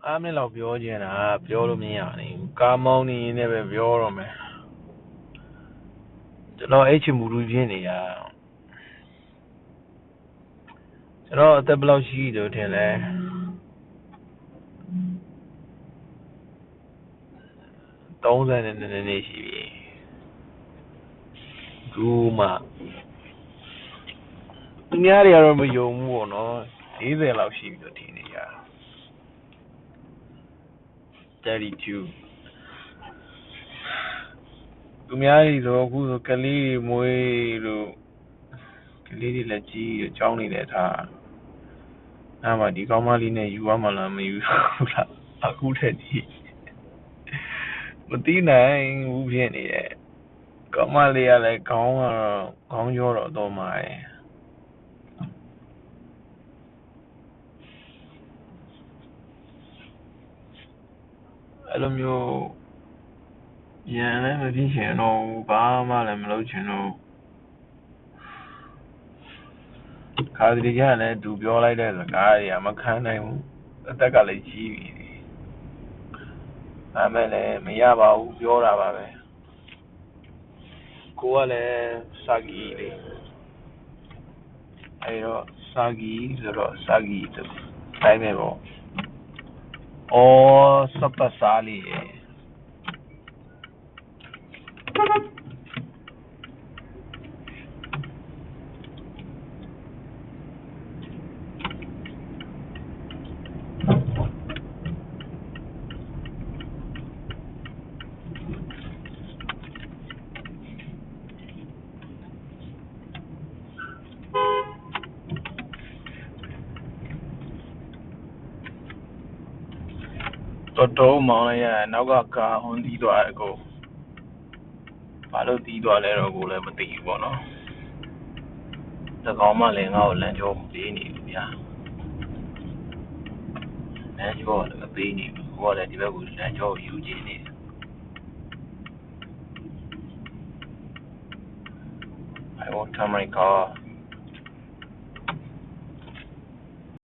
5 minutes လောက်ပြောချင်တာပြောလို့မရနိုင်ဘူးကားမောင်းနေနေပဲပြောတော့မယ်ကျွန်တော်အဲ့ချင်မူလူချင်းနေရကျွန်တော်အသက်ဘယ်လောက်ရှိတယ်ထင်လဲ30နဲ့နည်းနည်းရှိပြီခုမှသူများတွေကတော့မယုံဘူးပေါ့နော်40လောက်ရှိပြီလို့ထင်နေကြ32သူများတွေဆိုအခုဆိုကလေးတွေမွေးလို့ကလေးတွေလည်းကြီးအကြောင်းနေလည်းထားအဲ့မှာဒီကောင်းမလေးနဲ့ယူရမှလားမယူဘူးလားအခုထက်ကြီးမသိနိုင်ဘူးဖြစ်နေရဲ့ကောင်းမလေးကလည်းခေါင်းရောတော့မှာအဲ့လိုမျိုးရန်လည်းမဖြစ်ချင်တော့ဘာမှလည်းမလုပ်ချင်တော့ခါဒီကြလည်းသူပြောလိုက်တဲ့စကားတွေကမခံနိုင်ဘူးအသက်ကလည်းကြီးပြီဒါမဲ့လည်းမရပါဘူးပြောတာပါပဲကိုကလည်းစာကီလေအဲ့တော့စာကီဆိုတော့စာကီတိုင်းပဲပေါ့စပတ်စားလေးတော်မောင်းလိုက်ရနောက်ကကာဟွန်တီးသွားတယ်ကိုဘာလို့တီးသွားလဲတော့ကိုလည်းမသိဘူးပေါ့နော်တကောင်မှလည်းငါ့ကိုလမ်းကြောပေးနေပြီဗျာလမ်းကြောလည်းမပေးနေဘူးကိုကလည်းဒီဘက်ကိုလမ်းကြောယူချင်နေတယ်I won't turn my car